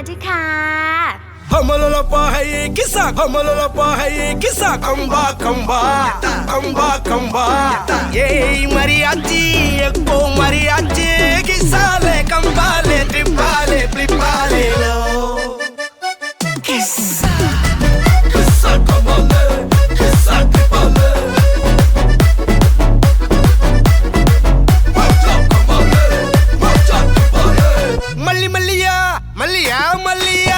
ดีค่ะ हमला पाहे किसा हमला पाहे किसा कंबा कंबा कंबा कंबा ये मरियाची एको मरियाची किसाले कंबाले ट्रिपाले ट्रिपाले लो किसा किसा कंबाले किसा ट्रिपाले मचा ट्रिपाले मल्ली मल्लिया मल्लिया मल्लिया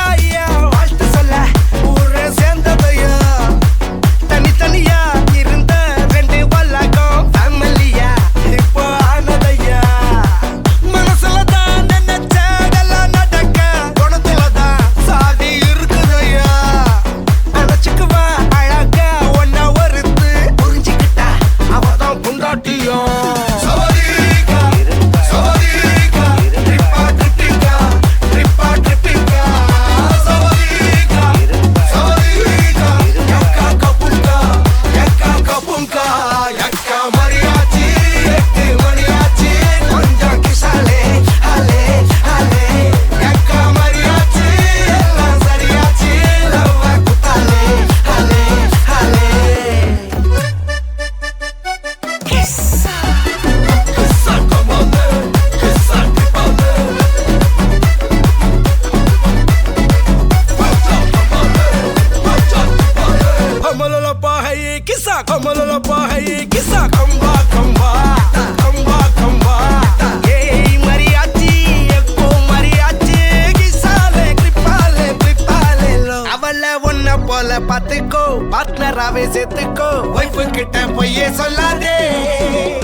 हमला पाहे किसा कंबा कंबा कंबा कंबा ये मरियाची एको मरियाची किसाले ट्रिपाले ट्रिपाले लो அவளை ஒன்ன போல பாத்துக்கோ பார்ட்னராவே சேர்த்துக்கோ வைஃப் கிட்ட பொய்யே சொல்லாதே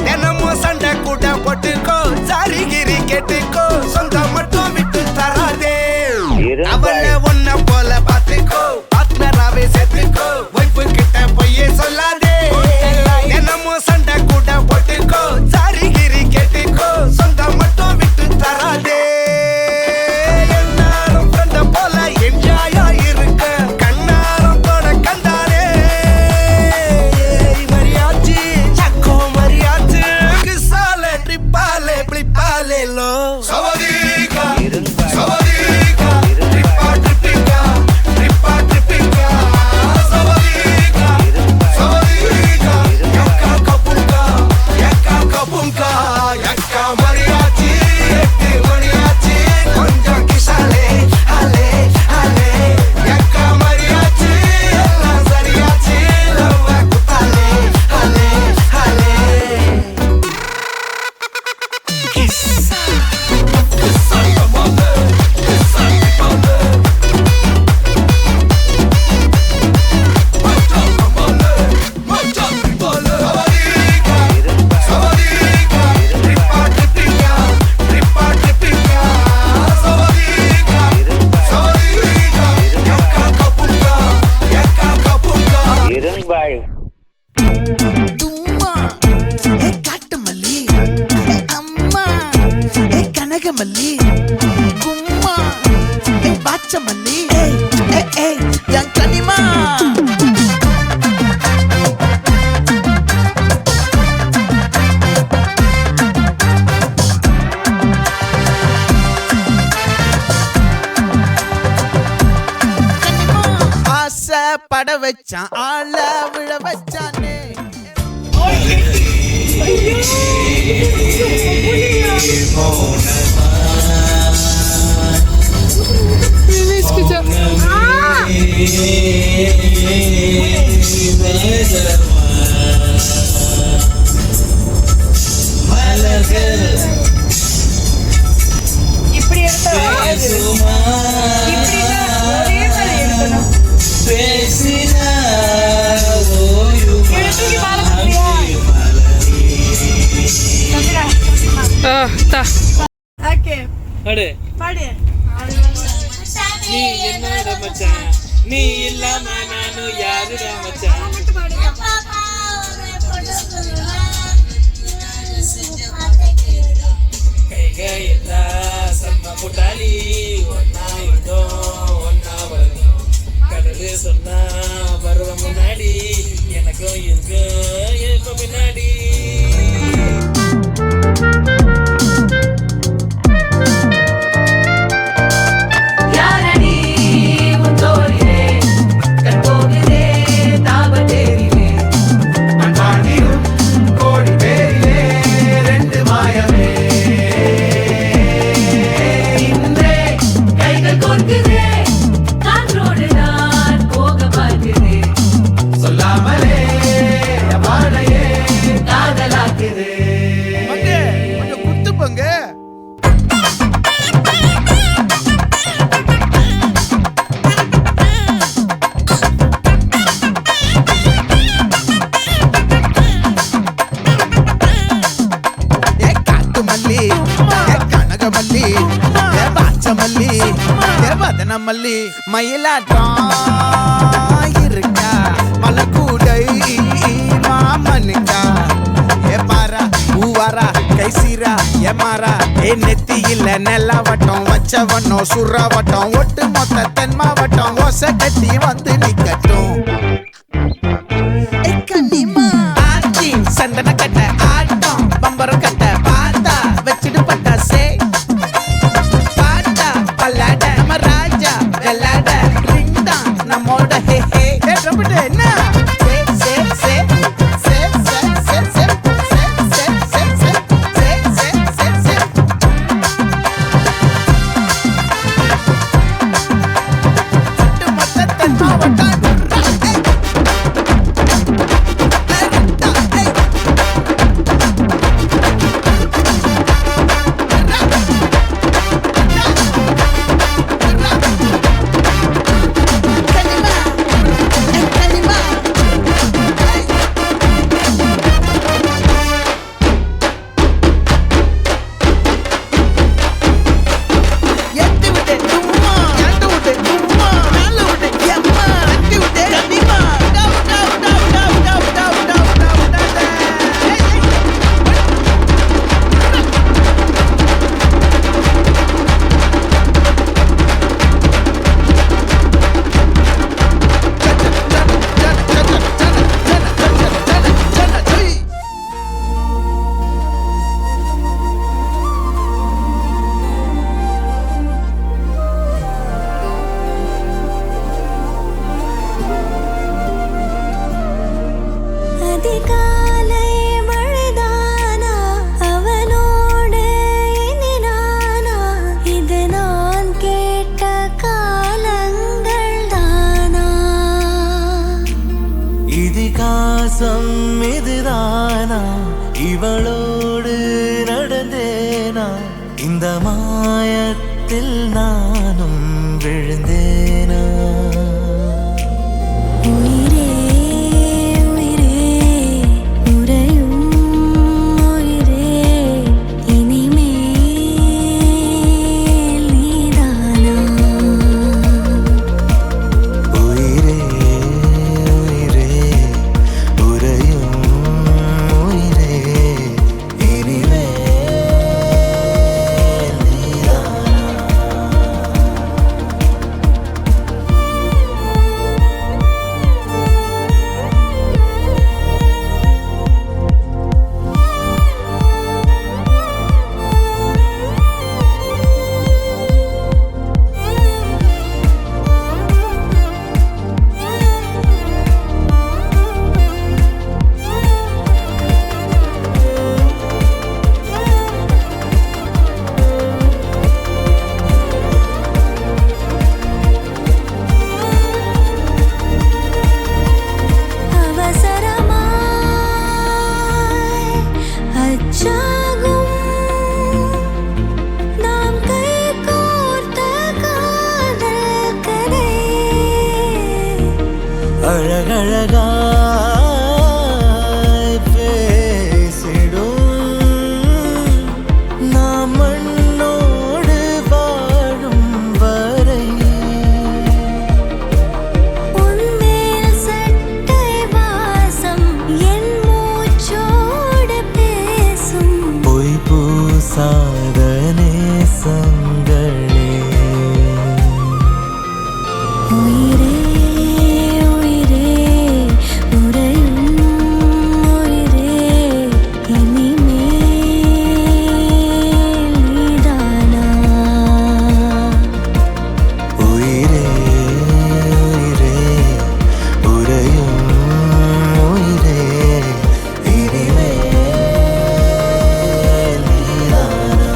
தினமும் சண்டை கூட போட்டுக்கோ சாரிகிரி கேட்டுக்கோ சொந்தம் மட்டும் விட்டு தராதே அவளை ஒன்ன போல பாத்துக்கோ பார்ட்னராவே சேர்த்துக்கோ வைஃப் கிட்ட பொய்யே சொல்லாதே மல்லி கும்மா பாச்ச மல்லி என் கனிமா ஆசை பட வச்சான் ஆள விழ வச்சானே நீ என்னோட மச்சான் நீ இல்லாம நானும் யாருடா மச்சான் கைக எல்லாம் சம்ம கூட்டாளி ஒன்னா இருந்தோம் ஒன்னா வளர்ந்தோம் கடலு சொன்னா வருவ முன்னாடி எனக்கும் இருக்கு எப்ப பின்னாடி யாரே மதன மல்லி மயிலாட்டம் இருக்கா மலக்கூடை மாமனுக்கா ஏ பாரா பூவாரா கைசீரா ஏமாறா ஏ நெத்தி இல்ல நெல்லாவட்டம் வச்சவண்ணம் சுறாவட்டம் ஒட்டு மொத்த தென் மாவட்டம் ஒச கட்டி வந்து நிக்கட்டும் ஆச்சி சந்தன கட்ட ஆட்டம் பம்பரம் கட்ட பார்த்தா வச்சிட்டு பட்டாசே பாட்டா பல்லாட நம்ம ராஜா வெள்ளாட ரிங் தான் நம்மோட ஹே ஹே ரம்பிட்டு என்ன இதுதானா இவளோடு நடந்தேனா இந்த மாயத்தில் நானும் விழுந்தேனா உயிரே உயிரே உறையும் உயிரே இனிமேல் நீதானா உயிரே உயிரே உறையும் உயிரே இனிமேல் நீதானா அச்சாகும் நாம் கைகோர்த்த காதல் கதை அழகழகாய் பேசிடும் நாம் மண்ணோடு வாழும் வரை உன்மேல் சட்டை வாசம் என் மூச்சோடு பேசும் பொய் பூசாத நேசங்களே உயிரே உயிரே உறையும் உயிரே இனிமேல் நீதானா உயிரே உயிரே உறையும் உயிரே இனிமேல் நீதானா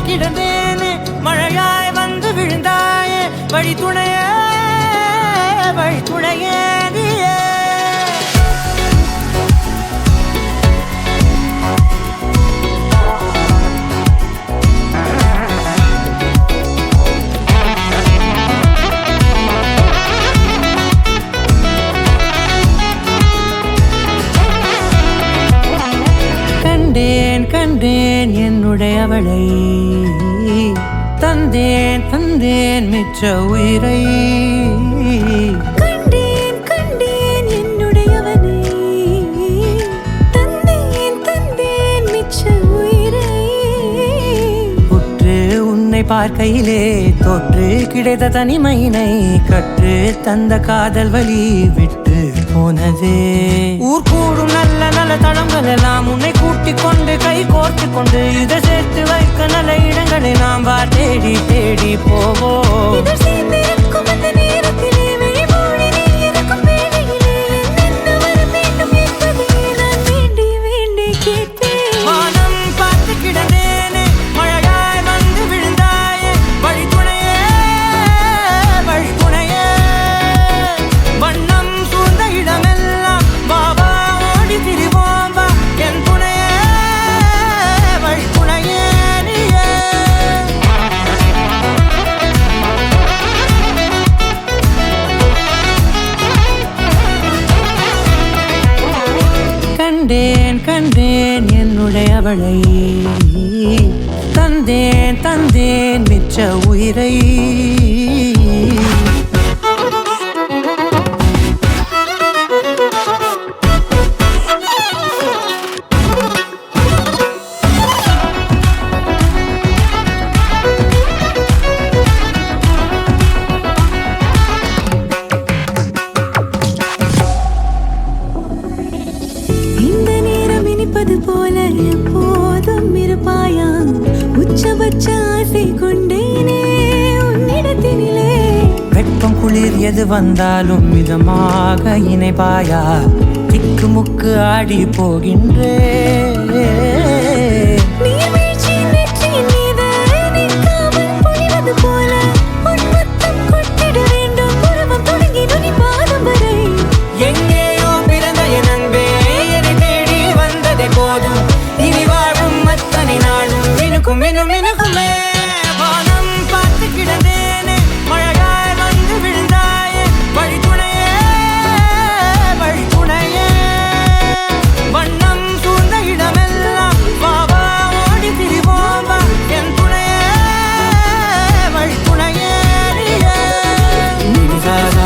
கிடந்தேனே மழையாய் வந்து விழுந்தாயே வழி துணையே நீயே கண்டேன் என்னுடையவளை தந்தேன் மிச்ச உயிரை கண்டேன் என்னுடையவனை தந்தேன் மிச்ச உயிரை உற்று உன்னை பார்க்கையிலே தொற்று கிடைத்த தனிமையினை கற்று தந்த காதல் வழி விட்டு போனதே ஊர் கூடும் நல்ல நல்ல தளங்கள் எல்லாம் உன்னை கூட்டிக் கொண்டு கை கோர்த்து கொண்டு இதை சேர்த்து வைக்க நல்ல இடங்களை நாம் தேடி தேடி போவோம் இதழ் சேர்ந்திருக்கும் அந்த நேரத்திலே விழிமூடி நீ இருக்கும் வேளையிலே என்ன வர வேண்டும் என்பதை நான் வேண்டி கேட்பேன் வானம் பார்த்து கிடந்தேனே மழையாய் வந்து விழுந்தாயே வழி துணையே வண்ணம் சூழ்ந்த இடமெல்லாம் பாபா ஓடி திரிவோம் வா என் துணையே வழி துணையே நீயே கண்டேன் என்னுடையவளை தந்தேன் மிச்ச உயிரை இந்த நேரம் இனிப்பது போல எப்போதும் இருப்பாயா உச்சபட்ச ஆசை கொண்டேனே உன்னிடத்தினிலே வெப்பம் குளிர் எது வந்தாலும் மிதமாக இணைப்பாயா திக்கு முக்கு ஆடி போகின்றே நீர்வீழ்ச்சியின் நெற்றியின் மீது நிற்காமல் பொழிவது போல உன் முத்தம் கொட்டிட வேண்டும் உருவம் தொடங்கி நுனி பாதம் வரை எங்கேயோ பிறந்த என் அன்பே என்னை தேடி வந்ததே போதும் இனி வாழும் அத்தனை நாளும் மினுக்குமே வானம் பார்த்து கிடந்தேனே மழையாய் வந்து விழுந்தாயே வழி துணையே வண்ணம் சூழ்ந்த இடமெல்லாம் பாபா ஓடி திரிவோம் வா என் துணையே வழி துணையே நீயே நினிசாக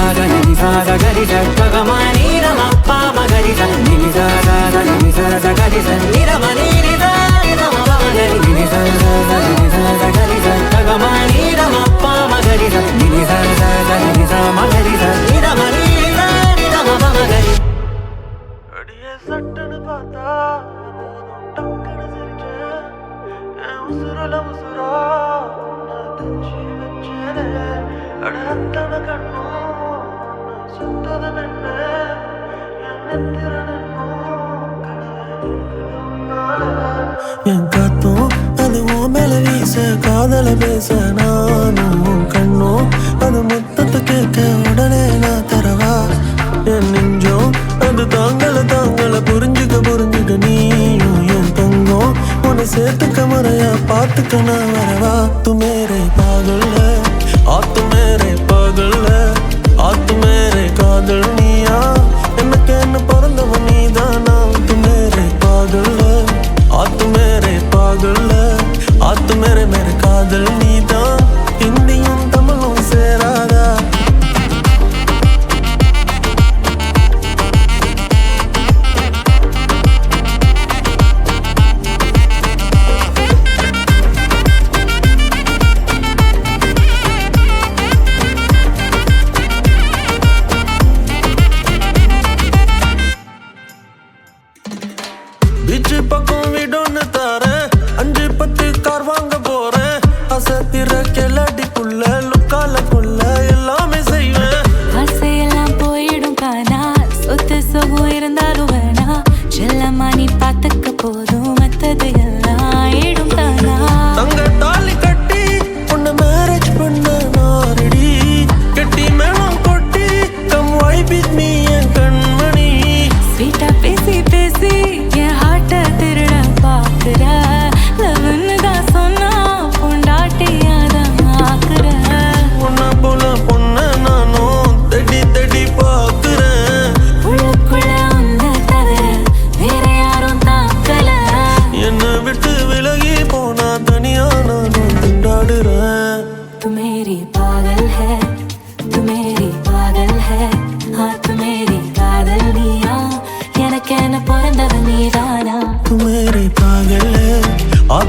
கரிச ககமானீரம் அப்பா மகரிச நினிசாக கரிச நிரமணீரித நிரமகரி நினிசாக கரிச ககமானீரம் அப்பா மகரிச நினிசாக மகரிச நிரமணீரித நிரமகரி அடியே சட்டன்னு பார்த்தா டக்குன்னு சிரிச்சேன் என் உசுரல உசுரா உன்னை தச்சு வச்சேனே அட அத்தனை கண்ணும் சுத்தது மென்ன என் நெத்திர என் காத்தும் அது உன் மேல வீச காதல பேச நானும் கண்ணும் அது மொத்தத்தை கேட்க உடனே நான் தரவா என் நெஞ்சம் அது தாங்கள புரிஞ்சுக்க நீயும் என் தங்கம் உன்னை சேர்த்துக்க முறையா பார்த்துக்க நான் வரவா து மேரே பாகல்ல ஆத்து மேரே பாகல்ல ஆத்து மேரே காதல் நீயா எனக்கு என்ன பிறந்தவன் நீதானா து மேரே பாகல்ல ஆத்து மேரே பாகல்ல ஆத்து மேரே காதல் நீதான் ஹிந்தியும் தமிழும் சேராதா பீச்சு பக்கம் வீடொன்னு தாரேன் 5-10 கார் வாங்க போறேன் ஆசை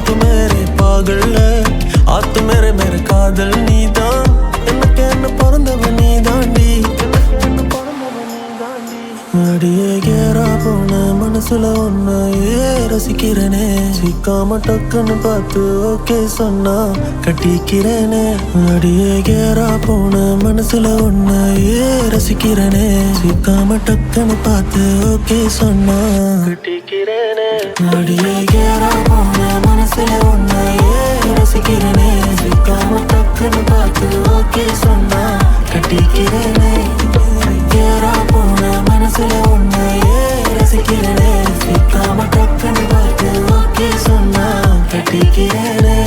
तू मेरे पागल है तू मेरे कादल नीதான் எனக்கு என்ன பிறந்தவன் நீ தாண்டி அடியே கேரா போன மனசுல ஒன்னையே ரசிக்கிறேனே சிக்காம டக்குன்னு பார்த்து ஓகே சொன்னா கட்டிக்கிறேனே அடியே கேரா போன மனசுல ஒன்னையே ரசிக்கிறேனே சிக்காம டக்குன்னு பார்த்து ஓகே சொன்னா கட்டிக்கிறேனே அடியே கேரா போன மனசுல ஒன்னையே ரசிக்கிறேனே சிக்காம டக்குன்னு பார்த்து ஓகே சொன்னா கட்டிக்கிறேனே கேரா போன மனசுல ஒன்னையே ரசிக்கிறேனே சிக்காம டக்குன்னு பார்த்து ஓகே சொன்னா கட்டிக்கிறேனே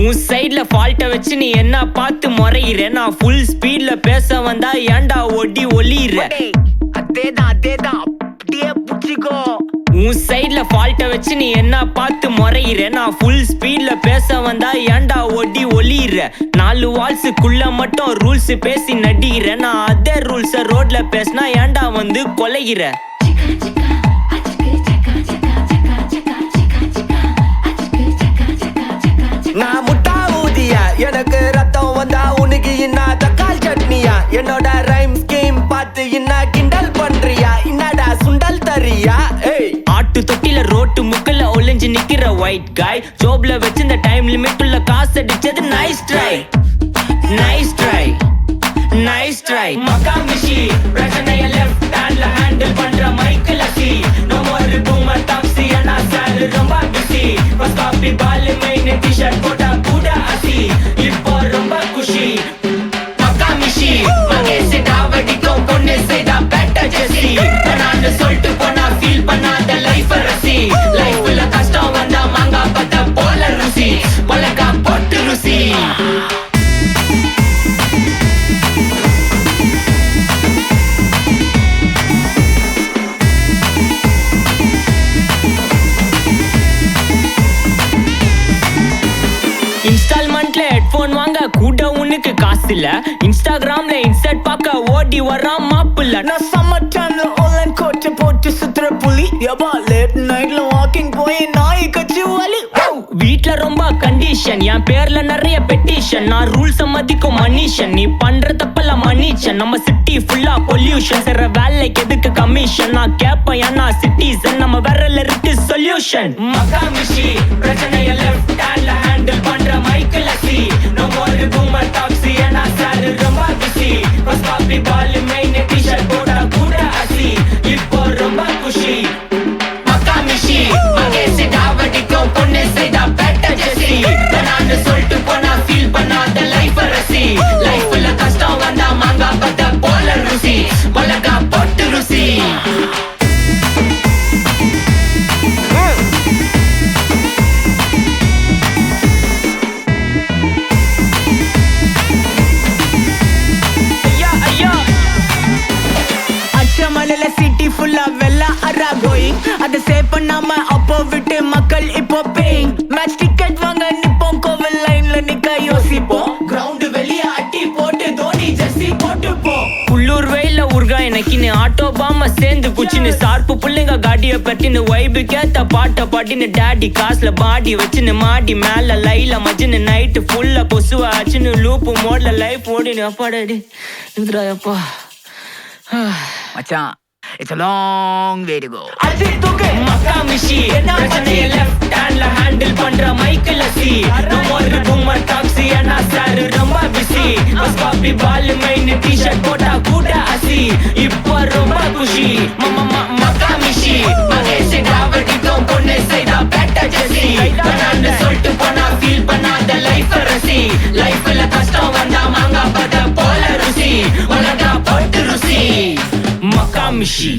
உன் சைடுல ஃபால்ட்ட வச்சு நீ என்ன பார்த்து முறையிற நான் ஃபுல் ஸ்பீட்ல பேச வந்தா ஏன்டா ஒடி ஒளியிற அதேதான் அப்படியே புடிச்சிக்கோ உன் சைட்ல ஃபால்ட்ட வச்சு நீ என்ன பார்த்து முறையிற நான் ஃபுல் ஸ்பீட்ல பேச வந்தா ஏன்டா ஒடி ஒளியிற 4 வால்ஸுக்குள்ள மட்டும் ரூல்ஸ் பேசி நடிகிற நான் அதே ரூல்ஸ ரோட்ல பேசினா ஏன்டா வந்து கொலைகிற நான் முட்டா ஊதியா எனக்கு ரத்தம் வந்தா உனக்கு என்ன தக்காளி சட்னியா என்னோட ரைம் ஸ்கீம் பார்த்து என்ன கிண்டல் பண்றியா என்னடா சுண்டல் தரியா ஏய் ஆட்டு தொட்டில ரோட்டு முக்கல்ல ஒளிஞ்சு நிக்கிற ஒயிட் காய் ஜோப்ல வச்சு இந்த டைம் லிமிட் உள்ள காசு அடிச்சது nice try nice try nice try மகாமிஷி பிரச்சனைய லெஃப்ட் ஹேண்ட்ல ஹேண்டில் பண்ற மைக்கேல் அசி நோ மோர் பூமர் டாக்ஸி அண்ணா சார் ரொம்ப பிஸி ஃபர்ஸ்ட் காப்பி பால் மெயின் டி-ஷர்ட் போட்டா கூட அசி இப்போ ரொம்ப குஷி மகாமிஷி மகேஷ் டாவடிக்கும் பொண்ணு செய்தா பெட்டர் ஜெசி நான் சொல்லிட்டு போனா ஃபீல் பண்ணாத லைஃப் ரசி லைஃப்ல கஷ்டம் வந்தா மாங்கா பத்த போல ருசி மிளகா போட்டு ருசி இன்ஸ்டால்மெண்ட்ல ஹெட்போன் வாங்க கூட உனக்கு காசு இல்ல இன்ஸ்டாகிராம்ல இன்ஸ்டன்ட் பார்க்க ஓடி வரான் மாப்பிள்ள நான் சம்மர் டைம்ல ஆன்லைன் கோட்டை போட்டு சுத்துற புலி எபா லேட் நைட்ல வாக்கிங் போய் நாய் கச்சி வலி வீட்ல ரொம்ப கண்டிஷன் என் பேர்ல நிறைய பெட்டிஷன் நான் ரூல்ஸ் மதிக்கும் மனுஷன் நீ பண்ற தப்பெல்லாம் மன்னிச்சன் நம்ம சிட்டி ஃபுல்லா பொல்யூஷன் செய்ற வேலைக்கு எதுக்கு கமிஷன் நான் கேப்பேன் ஏன்னா சிட்டிசன் நம்ம விரல்ல இருக்கு சொல்யூஷன் மகாமிஷி பிரச்சனைய லெஃப்ட் ஹேண்ட்ல ஹேண்டில் பண்ற மைக்கேல் அசி நோ மோர் பூமர் டாக்ஸி அண்ணா சார் ரொம்ப பிஸி ஃபர்ஸ்ட் காப்பி பால் மெயின் டி-ஷர்ட் போட்டா கூட அசி இப்போ ரொம்ப குஷி மகாமிஷி மகேஷ் டாவடிக்கும் பொண்ணு செய்தா பெட்டர் ஜெசி நான் சொல்லிட்டு போனா ஃபீல் பண்ணாத லைஃப் ரசி லைஃப்ல கஷ்டம் வந்தா மாங்கா பத்த போல ருசி மிளகா போட்டு ருசி ஐயா ஐயா அச்சமலையில சிட்டி ஃபுல்லா வெள்ளா அரா கோயிங் அதை சேவ் பண்ணாம அப்போ விட்டு மக்கள் இப்போ பேயிங் மேட்ச் டிக்கெட் வாங்க நிப்போம் கோவில் லைன்ல நிக்க யோசிப்போம் கிரவுண்ட் வெளிய அட்டி போட்டு தோனி ஜெர்சி போட்டு போ உள்ளூர் வெயில உருகா எனக்குன்னு ஆட்டோ பாம சேர்ந்து குச்சின்னு சார்பு புள்ளைங்க காடிய பட்டின்னு வைபு கேத்த பாட்ட பாட்டின்னு டாடி காசுல பாடி வச்சுன்னு மாடி மேல லைல மஜின்னு நைட்டு ஃபுல்லா கொசுவா ஆச்சுன்னு லூப்பு மோட்ல லைஃப் ஓடினு அப்பாடாடி இந்திராயப்பா மச்சான் it's a long way to go Ajith தூக்கு மகாமிஷி பிரச்சனைய லெஃப்ட் ஹேண்ட்ல ஹேண்டில் பண்ற மைக்கேல் அசி நோ மோர் பூமர் டாக்ஸி அண்ணா சார் ரொம்ப பிஸி ஃபர்ஸ்ட் காப்பி பால் மெயின் டி-ஷர்ட் போட்டா கூட அசி இப்போ ரொம்ப குஷி மகாமிஷி மகேஷ் டாவடிக்கும் பொண்ணு செய்தா பெட்டர் ஜெசி நான் சொல்லிட்டு போனா ஃபீல் பண்ணாத லைஃப் ரசி லைஃப்ல கஷ்டம் வந்தா மாங்கா பத்த போல ருசி மிளகா போட்டு ருசி மகாமிஷி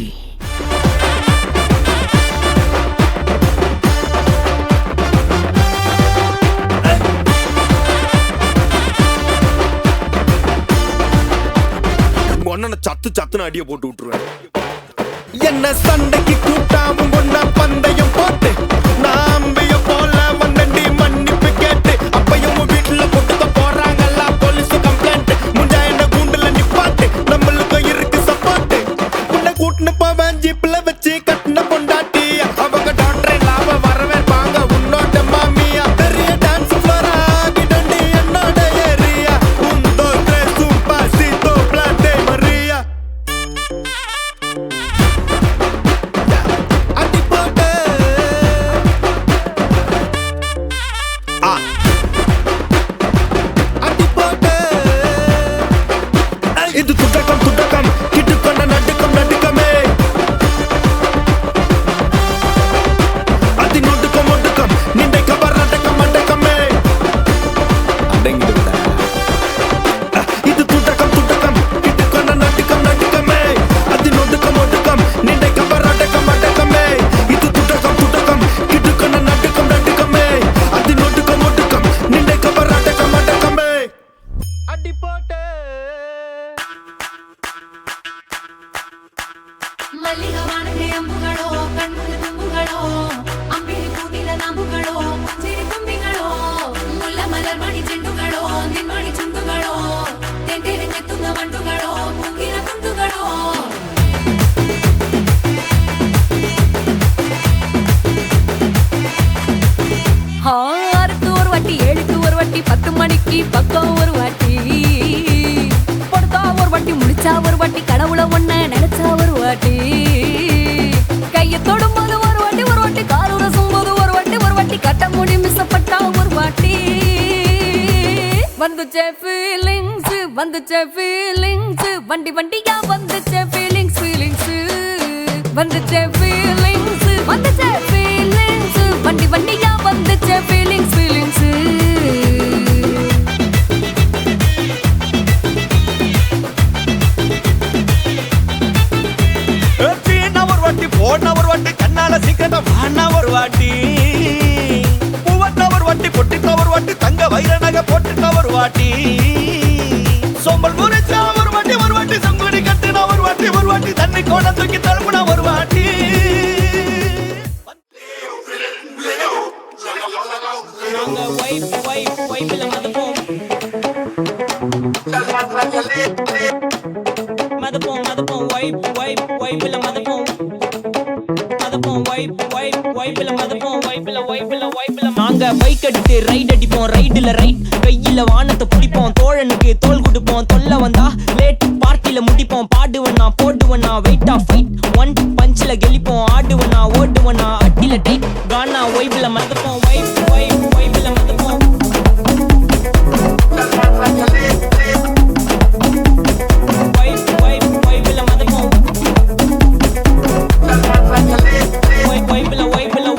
ஒன்ன சத்து சத்துன்னு அடிய போட்டு விட்டுருவேன் என்ன சண்டைக்கு கூட்டாவும் ஒன்னா பந்தயம் போட்டு நாம்பிய போல வந்தண்டி மன்னிப்பு கேட்டு அப்பையும் வீட்டுல போட்டு போறாங்கல்ல போலீஸ் கம்ப்ளைண்ட் முஞ்சா என்ன கூண்டுல நிப்பாட்டு நம்மளுக்கு இருக்கு சப்போர்ட் உன்னை கூட்டுன்னு போவேன் ஜீப்ல வச்சு கட்டின பொண்டாட்டி அவங்க டாக்டர் லாப வரவேற்பாங்க உன்னோட மாமியா பெரிய டான்ஸ் ஃப்ளோரா கிடண்டி என்னோட ஏரியா உந்தோ ட்ரெஸ்ஸும் பாசித்தோ பிளாட்டே மரியா அடி போட்டு அடி போட்டு இது துடக்கம் துடக்கம் கிட்டுக்கொண்ட நடுக்கம் நடுக்கமே அதி நொடுக்கம் ஒடுக்கம் நின்றை கவர் அடக்கம் அடக்கமே அடங்கிடுதா இது துடக்கம் துடக்கம் கிட்டுக்கொண்ட நடுக்கம் நடுக்கமே அதி நொடுக்கம் ஒடுக்கம் நின்றை கவர் அடக்கம் அடக்கமே இது துடக்கம் துடக்கம் கிட்டுக்கொண்ட நடுக்கம் நடுக்கமே அதி நொடுக்கம் ஒடுக்கம் நின்றை கவர் அடக்கம் அடக்கமே அடி போட்டு மல்லிகை வானத்தை அம்புகளோ கண்ணுக்கு தும்புகளோ அம்புகளோ அம்பிளி கூட்டில நம்புகளோ சிரி தும்பிகளோ முல்ல மலர் மணி ಚೆಂಡುಗಳೋ ನಿನ್ಮಣಿ ಚುಂಡುಗಳೋ ತೆಂಟೆರೆಂಗೆ ತುಂಗ ಮಂಡುಗಳೋ ಮುಗಿನ ತುಂಡುಗಳೋ ஆறுக்கு ஒரு வாட்டி 7க்கு ஒரு வாட்டி 10 மணிக்கு பக்கம் ஒரு வாட்டி படுத்தா ஒரு வாட்டி முடிச்சா ஒரு வாட்டி கடவுள ஒண்ண நினைச்சா ஒரு வாட்டி கைய தொடும்போது ஒரு வாட்டி கால் உரசும் போது ஒரு வாட்டி கட்ட முடி மிஸ்ஸப்பட்டா ஒரு வாட்டி வந்துச்சே ஃபீலிங்ஸ் வண்டி வண்டியா வந்துச்சே ஃபீலிங்ஸ் வந்துச்சே ஃபீலிங்ஸ் வண்டி வண்டியா வந்துச்சே ஃபீலிங்ஸ் சீனா ஒரு வாட்டி போனா ஒரு வாட்டி கண்ணால சீக்கிரத்தை வானா ஒரு வாட்டி பூவட்டா ஒரு வாட்டி பொட்டிட்டா ஒரு வாட்டி தங்க வைர நகை போட்டுட்டா ஒரு வாட்டி சோம்பல் முறைச்சா ஒரு வாட்டி சங்குடி கட்டுனா ஒரு வாட்டி தண்ணி கோண தூக்கி தழுப்புனா ஒரு வாட்டி நாங்க வைப்ல மதப்போம் வைப்ல மதப்போம் நாங்க பைக் அடிட்டு ரைட் அடிப்போம் ரைடுல ரைட் கையில வானத்தை பிடிப்போம் தோழனுக்கு தோல் கொடுப்போம் தொல்ல வந்தா லேட் பார்ட்டில முடிப்போம் பாடுவனா போடுவனா வெயிட் ஆஃப் ஃபைட் ஒன் பஞ்சில கெளிப்போம் ஆடுவனா ஓடுவனா அட்டில டைட் கானா வைப்ல மதப்போம் வைப்ல மதப்போம் வைப்ல மதப்போம்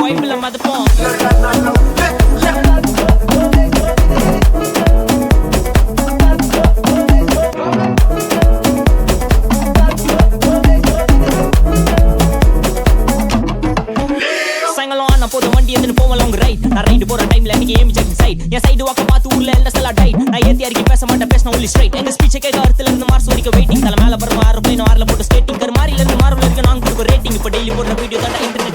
வைப்ல மதப்போம் என் சைடு வாக்க பார்த்து ஊர்ல எல்லாம் செல்லா டைட் நான் ஏத்தி அறிக்கை பேச மாட்டேன் பேசின ஒன்லி ஸ்ட்ரைட் எங்க ஸ்பீச் கேட்க அர்த்தல இருந்து மார்ஸ் வரைக்கும் வெயிட்டிங் தலை மேல பரவ ஆறு பிளைன் ஆறுல போட்டு ஸ்கேட்டிங் கர் மாறில இருந்து மார்வல் இருக்கு நாங்க கொடுக்க ரேட்டிங் இப்போ டெய்லி போடுற வீடியோ தான் இன்டர்நெட்